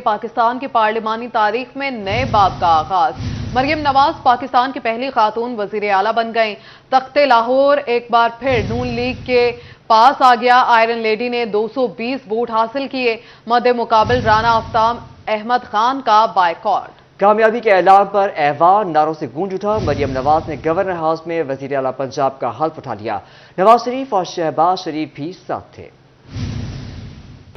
پاکستان کی پارلیمانی تاریخ میں نئے باب کا آغاز۔ مریم نواز پاکستان کی پہلی خاتون وزیر اعلیٰ بن گئیں۔ تخت لاہور ایک بار پھر نون لیگ کے پاس آ گیا۔ آئرن لیڈی نے 220 ووٹ حاصل کیے۔ مد مقابل رانا آفتاب احمد خان کا بائیکاٹ۔ کامیابی کے اعلان پر ایوان نعروں سے گونج اٹھا۔ مریم نواز نے گورنر ہاؤس میں وزیر اعلیٰ پنجاب کا حلف اٹھا لیا۔ نواز شریف اور شہباز شریف بھی ساتھ تھے۔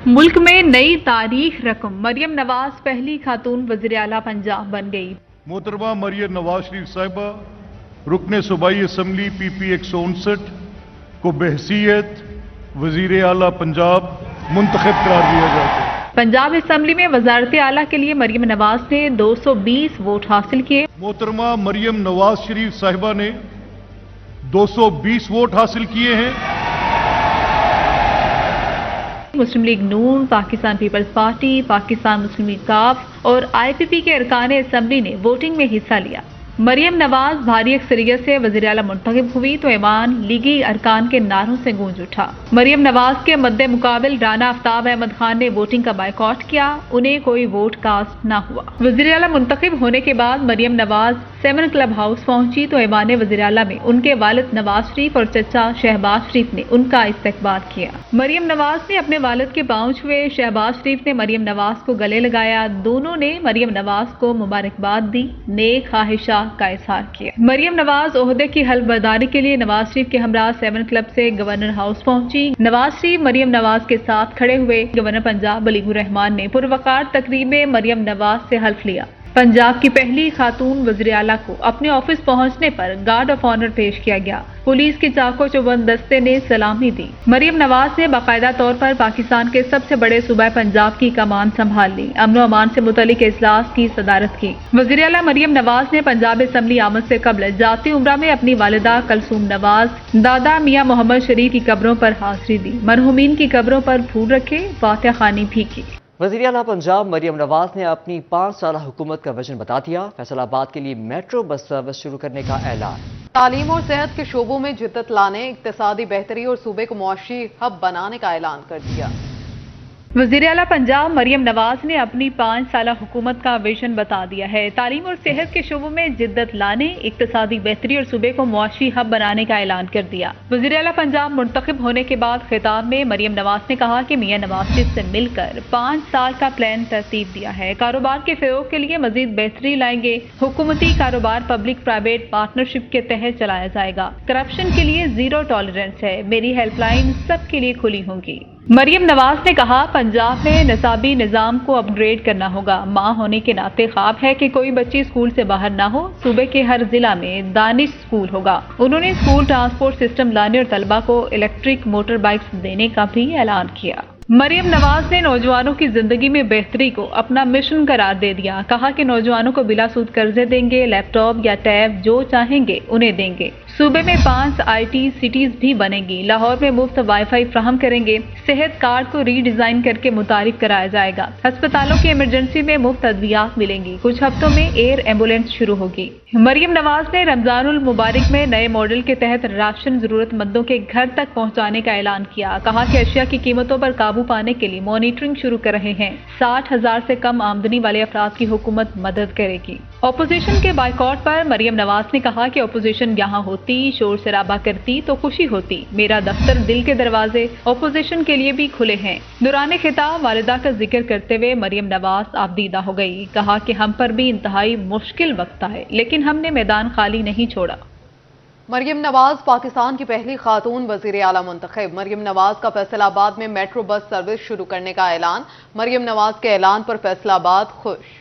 ملک میں نئی تاریخ رقم، مریم نواز پہلی خاتون وزیر اعلیٰ پنجاب بن گئی۔ محترمہ مریم نواز شریف صاحبہ رکن صوبائی اسمبلی PP 159 کو بحیثیت وزیر اعلیٰ پنجاب منتخب قرار دیا جاتا ہے۔ پنجاب اسمبلی میں وزارت اعلیٰ کے لیے مریم نواز نے 220 ووٹ حاصل کیے۔ محترمہ مریم نواز شریف صاحبہ نے 220 ووٹ حاصل کیے ہیں۔ مسلم لیگ نون، پاکستان پیپلز پارٹی، پاکستان مسلم لیگ کاف اور IPP کے ارکان اسمبلی نے ووٹنگ میں حصہ لیا۔ مریم نواز بھاری اکثریت سے وزیر اعلیٰ منتخب ہوئی تو ایوان لیگی ارکان کے نعروں سے گونج اٹھا۔ مریم نواز کے مد مقابل رانا آفتاب احمد خان نے ووٹنگ کا بائیکاٹ کیا، انہیں کوئی ووٹ کاسٹ نہ ہوا۔ وزیر اعلیٰ منتخب ہونے کے بعد مریم نواز 7 کلب ہاؤس پہنچی تو ایوان وزیر اعلیٰ میں ان کے والد نواز شریف اور چچا شہباز شریف نے ان کا استقبال کیا۔ مریم نواز نے اپنے والد کے پاؤں چھوئے، شہباز شریف نے مریم نواز کو گلے لگایا، دونوں نے مریم نواز کو مبارکباد دی، نیک خواہشات کا اظہار کیا۔ مریم نواز عہدے کی حلف برداری کے لیے نواز شریف کے ہمراہ 7 کلب سے گورنر ہاؤس پہنچی۔ نواز شریف مریم نواز کے ساتھ کھڑے ہوئے۔ گورنر پنجاب ولی الرحمان نے پروقار تقریب میں مریم نواز سے حلف لیا۔ پنجاب کی پہلی خاتون وزیر اعلیٰ کو اپنے آفس پہنچنے پر گارڈ آف آنر پیش کیا گیا۔ پولیس کے چاقو چوبند دستے نے سلامی دی۔ مریم نواز نے باقاعدہ طور پر پاکستان کے سب سے بڑے صوبہ پنجاب کی کمان سنبھال لی، امن و امان سے متعلق اجلاس کی صدارت کی۔ وزیر اعلیٰ مریم نواز نے پنجاب اسمبلی آمد سے قبل جاتی عمرہ میں اپنی والدہ کلثوم نواز، دادا میاں محمد شریف کی قبروں پر حاضری دی، مرحومین کی قبروں پر پھول رکھے، فاتحہ خوانی بھی کی۔ وزیر اعلیٰ پنجاب مریم نواز نے اپنی 5 سالہ حکومت کا ویژن بتا دیا۔ فیصل آباد کے لیے میٹرو بس سروس شروع کرنے کا اعلان۔ تعلیم اور صحت کے شعبوں میں جدت لانے، اقتصادی بہتری اور صوبے کو معاشی ہب بنانے کا اعلان کر دیا۔ وزیر اعلیٰ پنجاب مریم نواز نے اپنی 5 سالہ حکومت کا ویژن بتا دیا ہے۔ تعلیم اور صحت کے شعبوں میں جدت لانے، اقتصادی بہتری اور صوبے کو معاشی ہب بنانے کا اعلان کر دیا۔ وزیر اعلیٰ پنجاب منتخب ہونے کے بعد خطاب میں مریم نواز نے کہا کہ میاں نواز شریف سے مل کر 5 سال کا پلان ترتیب دیا ہے۔ کاروبار کے فروغ کے لیے مزید بہتری لائیں گے۔ حکومتی کاروبار پبلک پرائیویٹ پارٹنرشپ کے تحت چلایا جائے گا۔ کرپشن کے لیے زیرو ٹالرنس ہے۔ میری ہیلپ لائن سب کے لیے کھلی ہوں گی۔ مریم نواز نے کہا پنجاب میں نصابی نظام کو اپ گریڈ کرنا ہوگا۔ ماں ہونے کے ناطے خواب ہے کہ کوئی بچی اسکول سے باہر نہ ہو۔ صوبے کے ہر ضلع میں دانش اسکول ہوگا۔ انہوں نے اسکول ٹرانسپورٹ سسٹم لانے اور طلبہ کو الیکٹرک موٹر بائکس دینے کا بھی اعلان کیا۔ مریم نواز نے نوجوانوں کی زندگی میں بہتری کو اپنا مشن قرار دے دیا۔ کہا کہ نوجوانوں کو بلا سود قرضے دیں گے، لیپ ٹاپ یا ٹیب جو چاہیں گے انہیں دیں گے۔ صوبے میں 5 IT سٹیز بھی بنے گی۔ لاہور میں مفت وائی فائی فراہم کریں گے۔ صحت کارڈ کو ری ڈیزائن کر کے متعارف کرایا جائے گا۔ ہسپتالوں کی ایمرجنسی میں مفت ادویات ملیں گی۔ کچھ ہفتوں میں ایئر ایمبولینس شروع ہوگی۔ مریم نواز نے رمضان المبارک میں نئے ماڈل کے تحت راشن ضرورت مندوں کے گھر تک پہنچانے کا اعلان کیا۔ کہا کہ اشیاء کی قیمتوں پر قابو پانے کے لیے مانیٹرنگ شروع کر رہے ہیں۔ 60,000 سے کم آمدنی والے افراد کی حکومت مدد کرے گی۔ اپوزیشن کے بائیکاٹ پر مریم نواز نے کہا کہ اپوزیشن یہاں ہوتی، شور شرابہ کرتی تو خوشی ہوتی۔ میرا دفتر دل کے دروازے اپوزیشن کے لیے بھی کھلے ہیں۔ دوران خطاب والدہ کا ذکر کرتے ہوئے مریم نواز آبدیدہ ہو گئی۔ کہا کہ ہم پر بھی انتہائی مشکل وقت آئے لیکن ہم نے میدان خالی نہیں چھوڑا۔ مریم نواز پاکستان کی پہلی خاتون وزیر اعلیٰ منتخب۔ مریم نواز کا فیصل آباد میں میٹرو بس سروس شروع کرنے کا اعلان۔ مریم نواز کے اعلان پر فیصل آباد خوش۔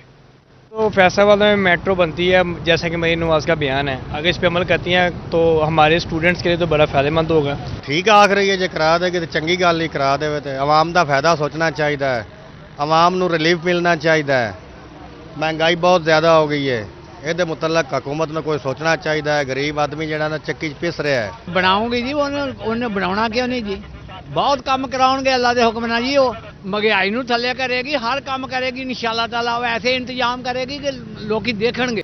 تو فیصل آباد میں میٹرو بنتی ہے جیسا کہ مریم نواز کا بیان ہے، اگر اس پہ عمل کرتی ہیں تو ہمارے اسٹوڈنٹس کے لیے تو بڑا فائدہ مند ہوگا۔ ٹھیک آخ رہی ہے جی، کرا دے گی تو چنگی گل نہیں، کرا دے تو عوام دا فائدہ سوچنا چاہیے، عوام نو ریلیف ملنا چاہیے۔ مہنگائی بہت زیادہ ہو گئی ہے، یہ متعلق حکومت میں کوئی سوچنا چاہیے۔ غریب آدمی جہاں نا چکی پس رہا ہے۔ بناؤں گی جی، انہیں بنا کیوں نہیں جی، بہت کام کراؤ گے اللہ دے حکم نال جی۔ وہ مہنگائی نو تھلے کرے گی، ہر کام کرے گی انشاءاللہ تعالی، ایسے انتظام کرے گی کہ ਲੋਕੀ ਦੇਖਣਗੇ।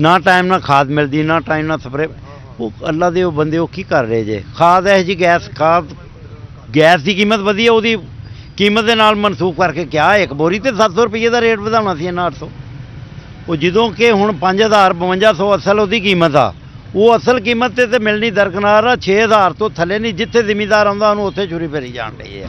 ਨਾ ਟਾਈਮ ਨਾਲ ਖਾਦ ਮਿਲਦੀ, ਨਾ ਟਾਈਮ ਨਾਲ ਸਪਰੇ। ਉਹ ਅੱਲਾ ਦੇ ਉਹ ਬੰਦੇ ਉਹ ਕੀ ਕਰ ਰਹੇ ਜੇ? ਖਾਦ ਹੈ ਜੀ, ਗੈਸ ਦੀ ਕੀਮਤ ਵਧੀ ਹੈ, ਉਹਦੀ ਕੀਮਤ ਦੇ ਨਾਲ ਮਨਸੂਖ ਕਰਕੇ ਕਿਹਾ ਇੱਕ ਬੋਰੀ ਤੇ 700 ਰੁਪਏ ਦਾ ਰੇਟ ਵਧਾਉਣਾ ਸੀ ਇਹਨਾਂ 800। ਉਹ ਜਦੋਂ ਕਿ ਹੁਣ 5,000 5200 ਅਸਲ ਉਹਦੀ ਕੀਮਤ ਆ, ਉਹ ਅਸਲ ਕੀਮਤ ਤੇ ਮਿਲਣੀ ਦਰਕਨਾਰ ਆ। 6,000 ਤੋਂ ਥੱਲੇ ਨਹੀਂ, ਜਿੱਥੇ ਜ਼ਿਮੀਦਾਰ ਆਉਂਦਾ ਉਹਨੂੰ ਉੱਥੇ ਛੁਰੀ ਫੇਰੀ ਜਾਣ ਰਹੀ ਹੈ।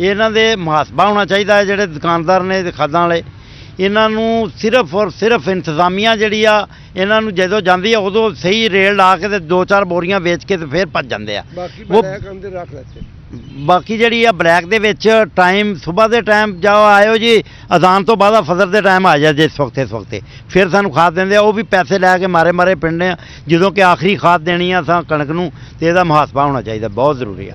ਇਹਨਾਂ ਦੇ ਮੁਹਾਸਬਾ ਹੋਣਾ ਚਾਹੀਦਾ ਹੈ। ਜਿਹੜੇ ਦੁਕਾਨਦਾਰ ਨੇ ਖਾਦਾਂ ਵਾਲੇ, ਇਹਨਾਂ ਨੂੰ ਸਿਰਫ ਔਰ ਸਿਰਫ ਇੰਤਜ਼ਾਮੀਆ ਜਿਹੜੀ ਆ, ਇਹਨਾਂ ਨੂੰ ਜਦੋਂ ਜਾਂਦੀ ਆ ਉਦੋਂ ਸਹੀ ਰੇਟ ਲਾ ਕੇ ਤੇ 2-4 ਬੋਰੀਆਂ ਵੇਚ ਕੇ ਤੇ ਫਿਰ ਭੱਜ ਜਾਂਦੇ ਆ। ਬਾਕੀ ਜਿਹੜੀ ਆ ਬਲੈਕ ਦੇ ਵਿੱਚ ਟਾਈਮ ਸਵੇਰ ਦੇ ਟਾਈਮ ਜਾਓ ਆਇਓ ਜੀ, ਅਜ਼ਾਨ ਤੋਂ ਬਾਅਦ ਫਜਰ ਦੇ ਟਾਈਮ ਆ ਜਾ, ਜਿਸ ਵਕਤ ਫਿਰ ਸਾਨੂੰ ਖਾਦ ਦਿੰਦੇ ਆ। ਉਹ ਵੀ ਪੈਸੇ ਲੈ ਕੇ ਮਾਰੇ ਪਿੰਡੇ ਆ, ਜਦੋਂ ਕਿ ਆਖਰੀ ਖਾਦ ਦੇਣੀ ਆ ਤਾਂ ਕਣਕ ਨੂੰ, ਤੇ ਇਹਦਾ ਮੁਹਾਸਬਾ ਹੋਣਾ ਚਾਹੀਦਾ, ਬਹੁਤ ਜ਼ਰੂਰੀ ਹੈ।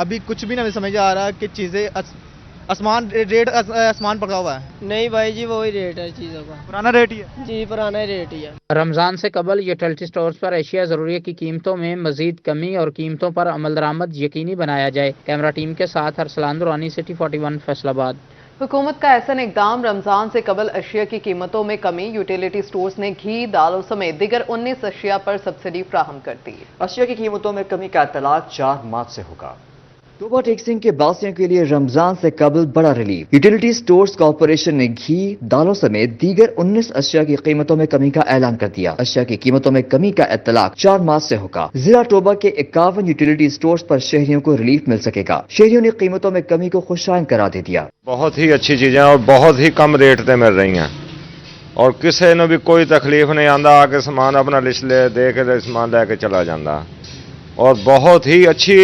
ابھی کچھ بھی نہیں سمجھ آ رہا کہ چیزیں ریٹ آسمان پکڑا ہوا ہے. نہیں بھائی جی وہی ریٹ ہے چیزوں کا. پرانا ریٹ ہی ہے. جی پرانا ریٹ ہی ہے. رمضان سے قبل یوٹیلٹی سٹورز پر اشیاء ضروریہ کی قیمتوں میں مزید کمی اور قیمتوں پر عمل درآمد یقینی بنایا جائے. کیمرہ ٹیم کے ساتھ ارسلان درانی، سٹی 41 فیصل آباد. حکومت کا احسن اقدام، رمضان سے قبل اشیاء کی قیمتوں میں کمی، یوٹیلیٹی سٹورز نے گھی، دالوں سمیت دیگر 19 اشیاء پر سبسڈی فراہم کر دی. اشیاء کی قیمتوں میں کمی کا اطلاق 4 مارچ سے ہوگا. توبہ ٹیکسنگ کے باسیوں کے لیے رمضان سے قبل بڑا ریلیف. یوٹیلیٹی سٹورز کارپوریشن نے گھی، دالوں سمیت دیگر 19 اشیاء کی قیمتوں میں کمی کا اعلان کر دیا. اشیاء کی قیمتوں میں کمی کا اطلاق 4 مارچ سے ہوگا. ضلع توبہ کے 51 یوٹیلیٹی سٹورز پر شہریوں کو ریلیف مل سکے گا. شہریوں نے قیمتوں میں کمی کو خوشائن قرار دے دیا. بہت ہی اچھی چیزیں اور بہت ہی کم ریٹ تے مل رہی ہیں اور کسی نے بھی کوئی تکلیف نہیں آندا. آ کے سامان اپنا لسٹ لے دے کے سامان لے کے چلا جاندہ اور بہت ہی اچھی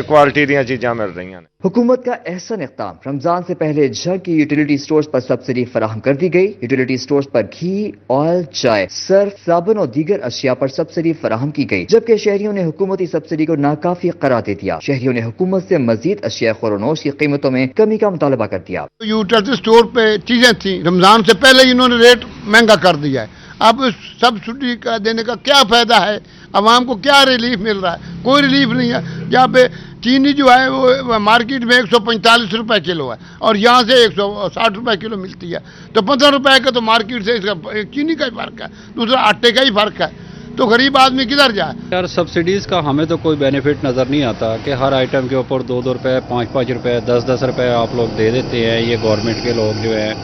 کوالٹی دیا چیزاں مل رہی ہیں. حکومت کا احسن اقدام، رمضان سے پہلے جھگ کی یوٹیلیٹی سٹورز پر سبسڈی فراہم کر دی گئی. یوٹیلیٹی سٹورز پر گھی، آئل، چائے، سرف، صابن اور دیگر اشیاء پر سبسڈی فراہم کی گئی، جبکہ شہریوں نے حکومتی سبسڈی کو ناکافی قرار دے دیا. شہریوں نے حکومت سے مزید اشیاء خورونوش کی قیمتوں میں کمی کا مطالبہ کر دیا. یوٹیلیٹی سٹور پہ چیزیں تھیں، رمضان سے پہلے انہوں نے ریٹ مہنگا کر دیا ہے. اب سبسڈی کا دینے کا کیا فائدہ ہے؟ عوام کو کیا ریلیف مل رہا ہے؟ کوئی ریلیف نہیں ہے. یہاں پہ چینی جو ہے وہ مارکیٹ میں 145 روپے کلو ہے اور یہاں سے 160 روپے کلو ملتی ہے. تو 15 روپے کا تو مارکیٹ سے اس کا چینی کا ہی فرق ہے، دوسرا آٹے کا ہی فرق ہے. تو غریب آدمی کدھر جائے؟ یار سبسڈیز کا ہمیں تو کوئی بینیفٹ نظر نہیں آتا کہ ہر آئٹم کے اوپر 2-2 روپے، 5-5 روپے، 10-10 روپے آپ لوگ دے دیتے ہیں. یہ گورنمنٹ کے لوگ جو ہیں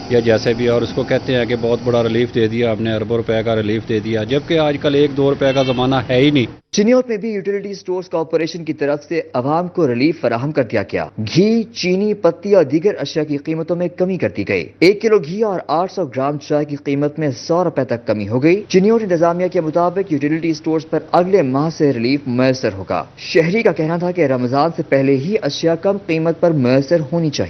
یا جیسے بھی، اور اس کو کہتے ہیں کہ بہت بڑا ریلیف دے دیا ہم نے، اربوں روپے کا ریلیف دے دیا، جبکہ آج کل 1-2 روپے کا زمانہ ہے ہی نہیں. چنیوٹ میں بھی یوٹیلیٹی سٹورز کارپوریشن کی طرف سے عوام کو ریلیف فراہم کر دیا گیا. گھی، چینی، پتی اور دیگر اشیاء کی قیمتوں میں کمی کر دی گئی. 1 کلو گھی اور 800 گرام چائے کی قیمت میں 100 روپے تک کمی ہو گئی. چنیوٹ انتظامیہ کے مطابق یوٹیلیٹی سٹورز پر اگلے ماہ سے ریلیف میسر ہوگا. شہری کا کہنا تھا کہ رمضان سے پہلے ہی اشیاء کم قیمت پر میسر ہونی چاہیے.